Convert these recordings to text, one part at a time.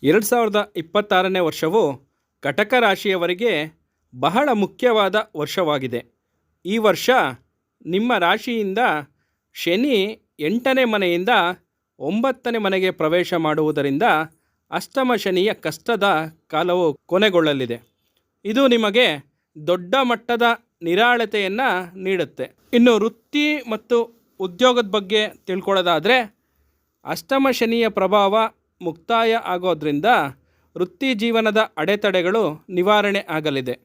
2026ನೇ ವರ್ಷವು ಕಟಕ ರಾಶಿಯವರಿಗೆ ಬಹಳ ಮುಖ್ಯವಾದ ವರ್ಷವಾಗಿದೆ. ಈ ವರ್ಷ ನಿಮ್ಮ ರಾಶಿಯಿಂದ ಶನಿ 8ನೇ ಮನೆಯಿಂದ 9ನೇ ಮನೆಗೆ ಪ್ರವೇಶ ಮಾಡುವುದರಿಂದ ಅಷ್ಟಮ ಶನಿಯ ಕಷ್ಟದ ಕಾಲವು ಕೊನೆಗೊಳ್ಳಲಿದೆ. ಇದು ನಿಮಗೆ ದೊಡ್ಡ ಮಟ್ಟದ ನಿರಾಳತೆಯನ್ನು ನೀಡುತ್ತೆ. ಇನ್ನು ವೃತ್ತಿ ಮತ್ತು ಉದ್ಯೋಗದ ಬಗ್ಗೆ ತಿಳ್ಕೊಳ್ಳೋದಾದರೆ, ಅಷ್ಟಮ ಶನಿಯ ಪ್ರಭಾವ ಮುಕ್ತಾಯ ಆಗೋದ್ರಿಂದ ವೃತ್ತಿ ಜೀವನದ ಅಡೆತಡೆಗಳು ನಿವಾರಣೆ ಆಗಲಿದೆ.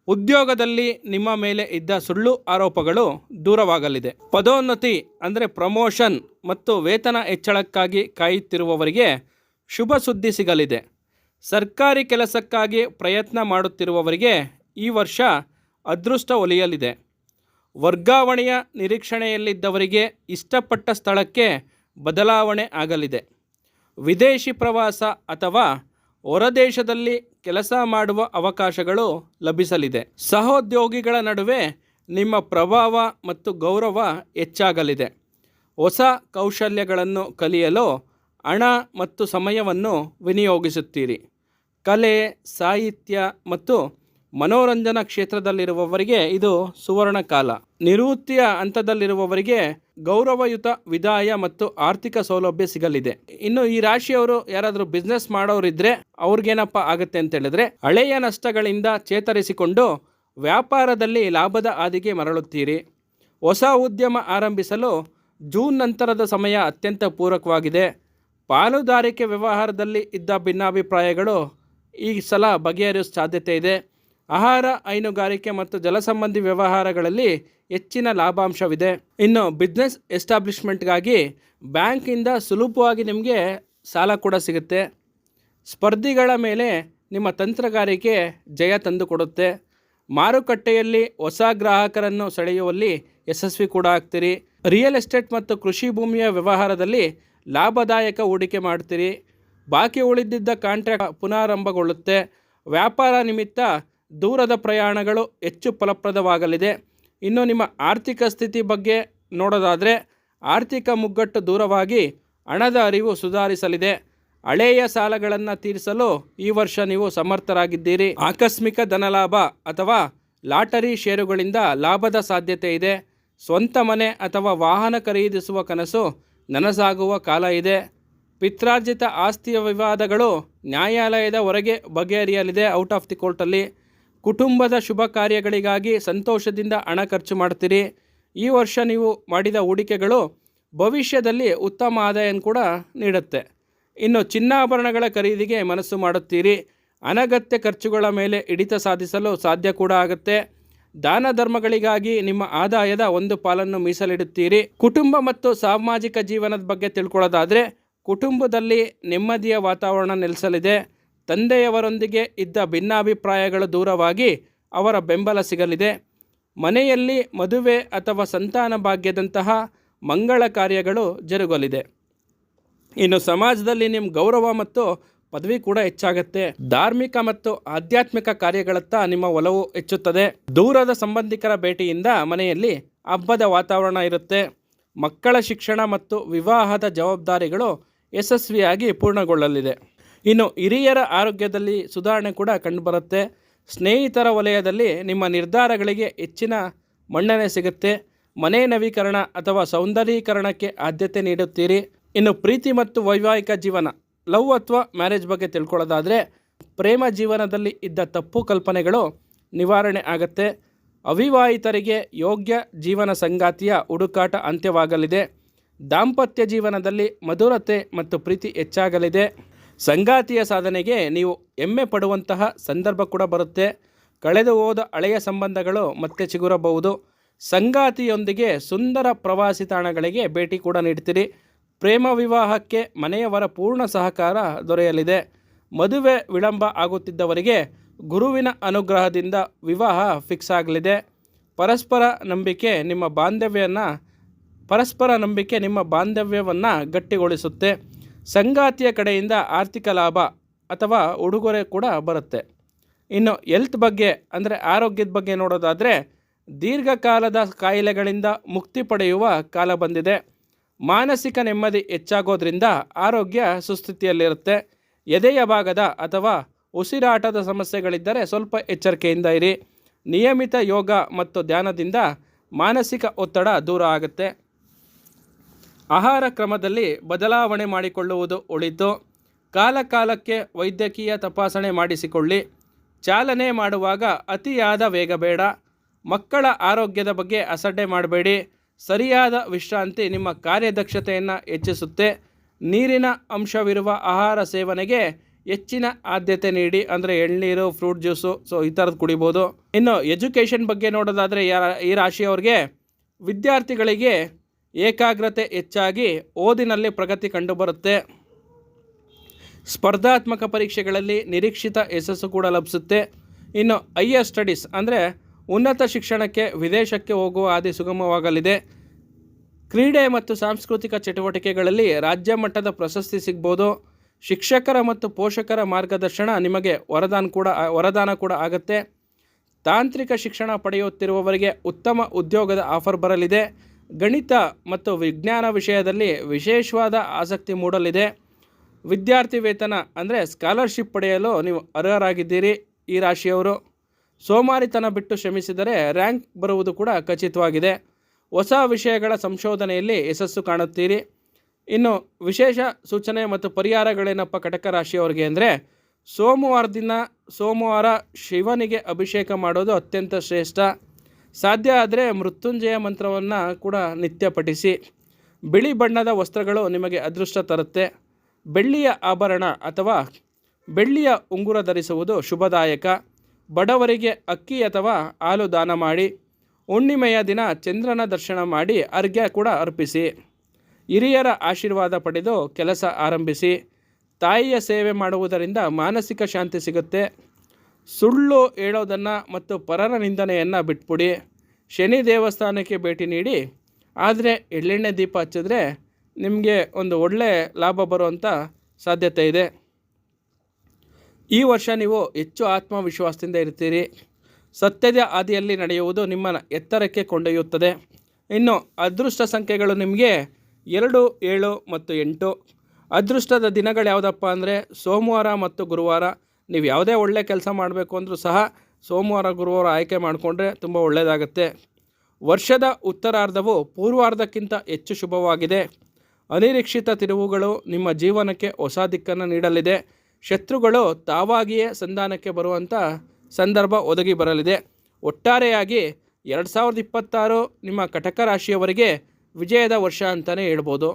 ಉದ್ಯೋಗದಲ್ಲಿ ನಿಮ್ಮ ಮೇಲೆ ಇದ್ದ ಸುಳ್ಳು ಆರೋಪಗಳು ದೂರವಾಗಲಿದೆ. ಪದೋನ್ನತಿ ಅಂದರೆ ಪ್ರಮೋಷನ್ ಮತ್ತು ವೇತನ ಹೆಚ್ಚಳಕ್ಕಾಗಿ ಕಾಯುತ್ತಿರುವವರಿಗೆ ಶುಭ ಸುದ್ದಿ ಸಿಗಲಿದೆ. ಸರ್ಕಾರಿ ಕೆಲಸಕ್ಕಾಗಿ ಪ್ರಯತ್ನ ಮಾಡುತ್ತಿರುವವರಿಗೆ ಈ ವರ್ಷ ಅದೃಷ್ಟ ಒಲಿಯಲಿದೆ. ವರ್ಗಾವಣೆಯ ನಿರೀಕ್ಷಣೆಯಲ್ಲಿದ್ದವರಿಗೆ ಇಷ್ಟಪಟ್ಟ ಸ್ಥಳಕ್ಕೆ ಬದಲಾವಣೆ ಆಗಲಿದೆ. ವಿದೇಶಿ ಪ್ರವಾಸ ಅಥವಾ ಹೊರದೇಶದಲ್ಲಿ ಕೆಲಸ ಮಾಡುವ ಅವಕಾಶಗಳು ಲಭಿಸಲಿದೆ. ಸಹೋದ್ಯೋಗಿಗಳ ನಡುವೆ ನಿಮ್ಮ ಪ್ರಭಾವ ಮತ್ತು ಗೌರವ ಹೆಚ್ಚಾಗಲಿದೆ. ಹೊಸ ಕೌಶಲ್ಯಗಳನ್ನು ಕಲಿಯಲು ಹಣ ಮತ್ತು ಸಮಯವನ್ನು ವಿನಿಯೋಗಿಸುತ್ತೀರಿ. ಕಲೆ, ಸಾಹಿತ್ಯ ಮತ್ತು ಮನೋರಂಜನಾ ಕ್ಷೇತ್ರದಲ್ಲಿರುವವರಿಗೆ ಇದು ಸುವರ್ಣ ಕಾಲ. ನಿವೃತ್ತಿಯ ಹಂತದಲ್ಲಿರುವವರಿಗೆ ಗೌರವಯುತ ವಿದಾಯ ಮತ್ತು ಆರ್ಥಿಕ ಸೌಲಭ್ಯ ಸಿಗಲಿದೆ. ಇನ್ನು ಈ ರಾಶಿಯವರು ಯಾರಾದರೂ ಬಿಸ್ನೆಸ್ ಮಾಡೋರಿದ್ದರೆ ಅವ್ರಿಗೇನಪ್ಪ ಆಗುತ್ತೆ ಅಂತ ಹೇಳಿದ್ರೆ, ಹಳೆಯ ನಷ್ಟಗಳಿಂದ ಚೇತರಿಸಿಕೊಂಡು ವ್ಯಾಪಾರದಲ್ಲಿ ಲಾಭದ ಹಾದಿಗೆ ಮರಳುತ್ತೀರಿ. ಹೊಸ ಉದ್ಯಮ ಆರಂಭಿಸಲು ಜೂನ್ ನಂತರದ ಸಮಯ ಅತ್ಯಂತ ಪೂರಕವಾಗಿದೆ. ಪಾಲುದಾರಿಕೆ ವ್ಯವಹಾರದಲ್ಲಿ ಇದ್ದ ಭಿನ್ನಾಭಿಪ್ರಾಯಗಳು ಈ ಸಲ ಬಗೆಹರಿಸುವ ಸಾಧ್ಯತೆ ಇದೆ. ಆಹಾರ, ಹೈನುಗಾರಿಕೆ ಮತ್ತು ಜಲಸಂಬಂಧಿ ವ್ಯವಹಾರಗಳಲ್ಲಿ ಹೆಚ್ಚಿನ ಲಾಭಾಂಶವಿದೆ. ಇನ್ನು ಬಿಸ್ನೆಸ್ ಎಸ್ಟಾಬ್ಲಿಷ್ಮೆಂಟ್ಗಾಗಿ ಬ್ಯಾಂಕಿಂದ ಸುಲಭವಾಗಿ ನಿಮಗೆ ಸಾಲ ಕೂಡ ಸಿಗುತ್ತೆ. ಸ್ಪರ್ಧಿಗಳ ಮೇಲೆ ನಿಮ್ಮ ತಂತ್ರಗಾರಿಕೆ ಜಯ ತಂದುಕೊಡುತ್ತೆ. ಮಾರುಕಟ್ಟೆಯಲ್ಲಿ ಹೊಸ ಗ್ರಾಹಕರನ್ನು ಸೆಳೆಯುವಲ್ಲಿ ಯಶಸ್ವಿ ಕೂಡ ಆಗ್ತೀರಿ. ರಿಯಲ್ ಎಸ್ಟೇಟ್ ಮತ್ತು ಕೃಷಿ ಭೂಮಿಯ ವ್ಯವಹಾರದಲ್ಲಿ ಲಾಭದಾಯಕ ಹೂಡಿಕೆ ಮಾಡ್ತೀರಿ. ಬಾಕಿ ಉಳಿದಿದ್ದ ಕಾಂಟ್ರಾಕ್ಟ್ ಪುನರಾರಂಭಗೊಳ್ಳುತ್ತೆ. ವ್ಯಾಪಾರ ನಿಮಿತ್ತ ದೂರದ ಪ್ರಯಾಣಗಳು ಹೆಚ್ಚು ಫಲಪ್ರದವಾಗಲಿದೆ. ಇನ್ನು ನಿಮ್ಮ ಆರ್ಥಿಕ ಸ್ಥಿತಿ ಬಗ್ಗೆ ನೋಡೋದಾದರೆ, ಆರ್ಥಿಕ ಮುಗ್ಗಟ್ಟು ದೂರವಾಗಿ ಹಣದ ಅರಿವು ಸುಧಾರಿಸಲಿದೆ. ಹಳೆಯ ಸಾಲಗಳನ್ನು ತೀರಿಸಲು ಈ ವರ್ಷ ನೀವು ಸಮರ್ಥರಾಗಿದ್ದೀರಿ. ಆಕಸ್ಮಿಕ ಧನಲಾಭ ಅಥವಾ ಲಾಟರಿ ಷೇರುಗಳಿಂದ ಲಾಭದ ಸಾಧ್ಯತೆ ಇದೆ. ಸ್ವಂತ ಮನೆ ಅಥವಾ ವಾಹನ ಖರೀದಿಸುವ ಕನಸು ನನಸಾಗುವ ಕಾಲ ಇದೆ. ಪಿತ್ರಾರ್ಜಿತ ಆಸ್ತಿಯ ವಿವಾದಗಳು ನ್ಯಾಯಾಲಯದ ಹೊರಗೆ ಬಗೆಹರಿಯಲಿದೆ, ಔಟ್ ಆಫ್ ದಿ ಕೋರ್ಟಲ್ಲಿ. ಕುಟುಂಬದ ಶುಭ ಕಾರ್ಯಗಳಿಗಾಗಿ ಸಂತೋಷದಿಂದ ಹಣ ಖರ್ಚು ಮಾಡ್ತೀರಿ. ಈ ವರ್ಷ ನೀವು ಮಾಡಿದ ಹೂಡಿಕೆಗಳು ಭವಿಷ್ಯದಲ್ಲಿ ಉತ್ತಮ ಆದಾಯವನ್ನು ಕೂಡ ನೀಡುತ್ತೆ. ಇನ್ನು ಚಿನ್ನಾಭರಣಗಳ ಖರೀದಿಗೆ ಮನಸ್ಸು ಮಾಡುತ್ತೀರಿ. ಅನಗತ್ಯ ಖರ್ಚುಗಳ ಮೇಲೆ ಹಿಡಿತ ಸಾಧಿಸಲು ಸಾಧ್ಯ ಕೂಡ ಆಗುತ್ತೆ. ದಾನ ಧರ್ಮಗಳಿಗಾಗಿ ನಿಮ್ಮ ಆದಾಯದ ಒಂದು ಪಾಲನ್ನು ಮೀಸಲಿಡುತ್ತೀರಿ. ಕುಟುಂಬ ಮತ್ತು ಸಾಮಾಜಿಕ ಜೀವನದ ಬಗ್ಗೆ ತಿಳ್ಕೊಳ್ಳೋದಾದರೆ, ಕುಟುಂಬದಲ್ಲಿ ನೆಮ್ಮದಿಯ ವಾತಾವರಣ ನೆಲೆಸಲಿದೆ. ತಂದೆಯವರೊಂದಿಗೆ ಇದ್ದ ಭಿನ್ನಾಭಿಪ್ರಾಯಗಳು ದೂರವಾಗಿ ಅವರ ಬೆಂಬಲ ಸಿಗಲಿದೆ. ಮನೆಯಲ್ಲಿ ಮದುವೆ ಅಥವಾ ಸಂತಾನ ಭಾಗ್ಯದಂತಹ ಮಂಗಳ ಕಾರ್ಯಗಳು ಜರುಗಲಿದೆ. ಇನ್ನು ಸಮಾಜದಲ್ಲಿ ನಿಮ್ಮ ಗೌರವ ಮತ್ತು ಪದವಿ ಕೂಡ ಹೆಚ್ಚಾಗುತ್ತೆ. ಧಾರ್ಮಿಕ ಮತ್ತು ಆಧ್ಯಾತ್ಮಿಕ ಕಾರ್ಯಗಳತ್ತ ನಿಮ್ಮ ಒಲವು ಹೆಚ್ಚುತ್ತದೆ. ದೂರದ ಸಂಬಂಧಿಕರ ಭೇಟಿಯಿಂದ ಮನೆಯಲ್ಲಿ ಹಬ್ಬದ ವಾತಾವರಣ ಇರುತ್ತೆ. ಮಕ್ಕಳ ಶಿಕ್ಷಣ ಮತ್ತು ವಿವಾಹದ ಜವಾಬ್ದಾರಿಗಳು ಯಶಸ್ವಿಯಾಗಿ ಪೂರ್ಣಗೊಳ್ಳಲಿದೆ. ಇನ್ನು ಹಿರಿಯರ ಆರೋಗ್ಯದಲ್ಲಿ ಸುಧಾರಣೆ ಕೂಡ ಕಂಡುಬರುತ್ತೆ. ಸ್ನೇಹಿತರ ವಲಯದಲ್ಲಿ ನಿಮ್ಮ ನಿರ್ಧಾರಗಳಿಗೆ ಹೆಚ್ಚಿನ ಮನ್ನಣೆ ಸಿಗುತ್ತೆ. ಮನೆ ನವೀಕರಣ ಅಥವಾ ಸೌಂದರ್ಯೀಕರಣಕ್ಕೆ ಆದ್ಯತೆ ನೀಡುತ್ತೀರಿ. ಇನ್ನು ಪ್ರೀತಿ ಮತ್ತು ವೈವಾಹಿಕ ಜೀವನ, ಲವ್ ಅಥವಾ ಮ್ಯಾರೇಜ್ ಬಗ್ಗೆ ತಿಳ್ಕೊಳ್ಳೋದಾದರೆ, ಪ್ರೇಮ ಜೀವನದಲ್ಲಿ ಇದ್ದ ತಪ್ಪು ಕಲ್ಪನೆಗಳು ನಿವಾರಣೆ ಆಗುತ್ತೆ. ಅವಿವಾಹಿತರಿಗೆ ಯೋಗ್ಯ ಜೀವನ ಸಂಗಾತಿಯ ಹುಡುಕಾಟ ಅಂತ್ಯವಾಗಲಿದೆ. ದಾಂಪತ್ಯ ಜೀವನದಲ್ಲಿ ಮಧುರತೆ ಮತ್ತು ಪ್ರೀತಿ ಹೆಚ್ಚಾಗಲಿದೆ. ಸಂಗಾತಿಯ ಸಾಧನೆಗೆ ನೀವು ಹೆಮ್ಮೆ ಪಡುವಂತಹ ಸಂದರ್ಭ ಕೂಡ ಬರುತ್ತೆ. ಕಳೆದು ಹೋದ ಹಳೆಯ ಸಂಬಂಧಗಳು ಮತ್ತೆ ಚಿಗುರಬಹುದು. ಸಂಗಾತಿಯೊಂದಿಗೆ ಸುಂದರ ಪ್ರವಾಸಿ ತಾಣಗಳಿಗೆ ಭೇಟಿ ಕೂಡ ನೀಡ್ತೀರಿ. ಪ್ರೇಮ ವಿವಾಹಕ್ಕೆ ಮನೆಯವರ ಪೂರ್ಣ ಸಹಕಾರ ದೊರೆಯಲಿದೆ. ಮದುವೆ ವಿಳಂಬ ಆಗುತ್ತಿದ್ದವರಿಗೆ ಗುರುವಿನ ಅನುಗ್ರಹದಿಂದ ವಿವಾಹ ಫಿಕ್ಸ್ ಆಗಲಿದೆ. ಪರಸ್ಪರ ನಂಬಿಕೆ ನಿಮ್ಮ ಬಾಂಧವ್ಯವನ್ನು ಗಟ್ಟಿಗೊಳಿಸುತ್ತೆ. ಸಂಗಾತಿಯ ಕಡೆಯಿಂದ ಆರ್ಥಿಕ ಲಾಭ ಅಥವಾ ಉಡುಗೊರೆ ಕೂಡ ಬರುತ್ತೆ. ಇನ್ನು ಹೆಲ್ತ್ ಬಗ್ಗೆ ಅಂದರೆ ಆರೋಗ್ಯದ ಬಗ್ಗೆ ನೋಡೋದಾದರೆ, ದೀರ್ಘಕಾಲದ ಕಾಯಿಲೆಗಳಿಂದ ಮುಕ್ತಿ ಪಡೆಯುವ ಕಾಲ ಬಂದಿದೆ. ಮಾನಸಿಕ ನೆಮ್ಮದಿ ಹೆಚ್ಚಾಗೋದ್ರಿಂದ ಆರೋಗ್ಯ ಸುಸ್ಥಿತಿಯಲ್ಲಿರುತ್ತೆ. ಎದೆಯ ಭಾಗದ ಅಥವಾ ಉಸಿರಾಟದ ಸಮಸ್ಯೆಗಳಿದ್ದರೆ ಸ್ವಲ್ಪ ಎಚ್ಚರಿಕೆಯಿಂದ ಇರಿ. ನಿಯಮಿತ ಯೋಗ ಮತ್ತು ಧ್ಯಾನದಿಂದ ಮಾನಸಿಕ ಒತ್ತಡ ದೂರ ಆಗುತ್ತೆ. ಆಹಾರ ಕ್ರಮದಲ್ಲಿ ಬದಲಾವಣೆ ಮಾಡಿಕೊಳ್ಳುವುದು ಒಳಿತು. ಕಾಲಕಾಲಕ್ಕೆ ವೈದ್ಯಕೀಯ ತಪಾಸಣೆ ಮಾಡಿಸಿಕೊಳ್ಳಿ. ಚಾಲನೆ ಮಾಡುವಾಗ ಅತಿಯಾದ ವೇಗ ಬೇಡ. ಮಕ್ಕಳ ಆರೋಗ್ಯದ ಬಗ್ಗೆ ಅಸಡ್ಡೆ ಮಾಡಬೇಡಿ. ಸರಿಯಾದ ವಿಶ್ರಾಂತಿ ನಿಮ್ಮ ಕಾರ್ಯದಕ್ಷತೆಯನ್ನು ಹೆಚ್ಚಿಸುತ್ತೆ. ನೀರಿನ ಅಂಶವಿರುವ ಆಹಾರ ಸೇವನೆಗೆ ಹೆಚ್ಚಿನ ಆದ್ಯತೆ ನೀಡಿ. ಅಂದರೆ ಎಳ್ನೀರು, ಫ್ರೂಟ್ ಜ್ಯೂಸು, ಈ ಥರದ್ದು ಕುಡಿಬೋದು. ಇನ್ನು ಎಜುಕೇಷನ್ ಬಗ್ಗೆ ನೋಡೋದಾದರೆ ಈ ರಾಶಿಯವರಿಗೆ ವಿದ್ಯಾರ್ಥಿಗಳಿಗೆ ಏಕಾಗ್ರತೆ ಹೆಚ್ಚಾಗಿ ಓದಿನಲ್ಲಿ ಪ್ರಗತಿ ಕಂಡುಬರುತ್ತೆ. ಸ್ಪರ್ಧಾತ್ಮಕ ಪರೀಕ್ಷೆಗಳಲ್ಲಿ ನಿರೀಕ್ಷಿತ ಯಶಸ್ಸು ಕೂಡ ಲಭಿಸುತ್ತೆ. ಇನ್ನು ಹೈಯರ್ ಸ್ಟಡೀಸ್ ಅಂದರೆ ಉನ್ನತ ಶಿಕ್ಷಣಕ್ಕೆ ವಿದೇಶಕ್ಕೆ ಹೋಗುವ ಹಾದಿ ಸುಗಮವಾಗಲಿದೆ. ಕ್ರೀಡೆ ಮತ್ತು ಸಾಂಸ್ಕೃತಿಕ ಚಟುವಟಿಕೆಗಳಲ್ಲಿ ರಾಜ್ಯ ಮಟ್ಟದ ಪ್ರಶಸ್ತಿ ಸಿಗ್ಬೋದು. ಶಿಕ್ಷಕರ ಮತ್ತು ಪೋಷಕರ ಮಾರ್ಗದರ್ಶನ ನಿಮಗೆ ವರದಾನ ಕೂಡ ಆಗುತ್ತೆ. ತಾಂತ್ರಿಕ ಶಿಕ್ಷಣ ಪಡೆಯುತ್ತಿರುವವರಿಗೆ ಉತ್ತಮ ಉದ್ಯೋಗದ ಆಫರ್ ಬರಲಿದೆ. ಗಣಿತ ಮತ್ತು ವಿಜ್ಞಾನ ವಿಷಯದಲ್ಲಿ ವಿಶೇಷವಾದ ಆಸಕ್ತಿ ಮೂಡಲಿದೆ. ವಿದ್ಯಾರ್ಥಿ ವೇತನ ಅಂದರೆ ಸ್ಕಾಲರ್ಶಿಪ್ ಪಡೆಯಲು ನೀವು ಅರ್ಹರಾಗಿದ್ದೀರಿ. ಈ ರಾಶಿಯವರು ಸೋಮಾರಿತನ ಬಿಟ್ಟು ಶ್ರಮಿಸಿದರೆ ರ್ಯಾಂಕ್ ಬರುವುದು ಕೂಡ ಖಚಿತವಾಗಿದೆ. ಹೊಸ ವಿಷಯಗಳ ಸಂಶೋಧನೆಯಲ್ಲಿ ಯಶಸ್ಸು ಕಾಣುತ್ತೀರಿ. ಇನ್ನು ವಿಶೇಷ ಸೂಚನೆ ಮತ್ತು ಪರಿಹಾರಗಳೇನಪ್ಪ ಕಟಕ ರಾಶಿಯವರಿಗೆ ಅಂದರೆ ಸೋಮವಾರ ಶಿವನಿಗೆ ಅಭಿಷೇಕ ಮಾಡೋದು ಅತ್ಯಂತ ಶ್ರೇಷ್ಠ. ಸಾಧ್ಯ ಆದರೆ ಮೃತ್ಯುಂಜಯ ಮಂತ್ರವನ್ನು ಕೂಡ ನಿತ್ಯ ಪಠಿಸಿ. ಬಿಳಿ ಬಣ್ಣದ ವಸ್ತ್ರಗಳು ನಿಮಗೆ ಅದೃಷ್ಟ ತರುತ್ತೆ. ಬೆಳ್ಳಿಯ ಆಭರಣ ಅಥವಾ ಬೆಳ್ಳಿಯ ಉಂಗುರ ಧರಿಸುವುದು ಶುಭದಾಯಕ. ಬಡವರಿಗೆ ಅಕ್ಕಿ ಅಥವಾ ಹಾಲು ದಾನ ಮಾಡಿ. ಹುಣ್ಣಿಮೆಯ ದಿನ ಚಂದ್ರನ ದರ್ಶನ ಮಾಡಿ ಅರ್ಘ್ಯ ಕೂಡ ಅರ್ಪಿಸಿ. ಹಿರಿಯರ ಆಶೀರ್ವಾದ ಪಡೆದು ಕೆಲಸ ಆರಂಭಿಸಿ. ತಾಯಿಯ ಸೇವೆ ಮಾಡುವುದರಿಂದ ಮಾನಸಿಕ ಶಾಂತಿ ಸಿಗುತ್ತೆ. ಸುಳ್ಳು ಹೇಳೋದನ್ನು ಮತ್ತು ಪರರ ನಿಂದನೆಯನ್ನು ಬಿಟ್ಬಿಡಿ. ಶನಿ ದೇವಸ್ಥಾನಕ್ಕೆ ಭೇಟಿ ನೀಡಿ. ಆದರೆ ಎಳ್ಳೆಣ್ಣೆ ದೀಪ ಹಚ್ಚಿದ್ರೆ ನಿಮಗೆ ಒಂದು ಒಳ್ಳೆಯ ಲಾಭ ಬರುವಂಥ ಸಾಧ್ಯತೆ ಇದೆ. ಈ ವರ್ಷ ನೀವು ಹೆಚ್ಚು ಆತ್ಮವಿಶ್ವಾಸದಿಂದ ಇರ್ತೀರಿ. ಸತ್ಯದ ಹಾದಿಯಲ್ಲಿ ನಡೆಯುವುದು ನಿಮ್ಮನ್ನು ಎತ್ತರಕ್ಕೆ ಕೊಂಡೊಯ್ಯುತ್ತದೆ. ಇನ್ನು ಅದೃಷ್ಟ ಸಂಖ್ಯೆಗಳು ನಿಮಗೆ 2, 7 ಮತ್ತು 8. ಅದೃಷ್ಟದ ದಿನಗಳು ಯಾವುದಪ್ಪ ಅಂದರೆ ಸೋಮವಾರ ಮತ್ತು ಗುರುವಾರ. ನೀವು ಯಾವುದೇ ಒಳ್ಳೆಯ ಕೆಲಸ ಮಾಡಬೇಕು ಅಂದರೂ ಸಹ ಸೋಮವಾರ ಗುರುವಾರ ಆಯ್ಕೆ ಮಾಡಿಕೊಂಡ್ರೆ ತುಂಬ ಒಳ್ಳೆಯದಾಗುತ್ತೆ. ವರ್ಷದ ಉತ್ತರಾರ್ಧವು ಪೂರ್ವಾರ್ಧಕ್ಕಿಂತ ಹೆಚ್ಚು ಶುಭವಾಗಿದೆ. ಅನಿರೀಕ್ಷಿತ ತಿರುವುಗಳು ನಿಮ್ಮ ಜೀವನಕ್ಕೆ ಹೊಸ ದಿಕ್ಕನ್ನು ನೀಡಲಿದೆ. ಶತ್ರುಗಳು ತಾವಾಗಿಯೇ ಸಂಧಾನಕ್ಕೆ ಬರುವಂಥ ಸಂದರ್ಭ ಒದಗಿ ಬರಲಿದೆ. ಒಟ್ಟಾರೆಯಾಗಿ 2026 ನಿಮ್ಮ ಕಟಕ ರಾಶಿಯವರಿಗೆ ವಿಜಯದ ವರ್ಷ ಅಂತಲೇ ಹೇಳ್ಬೋದು.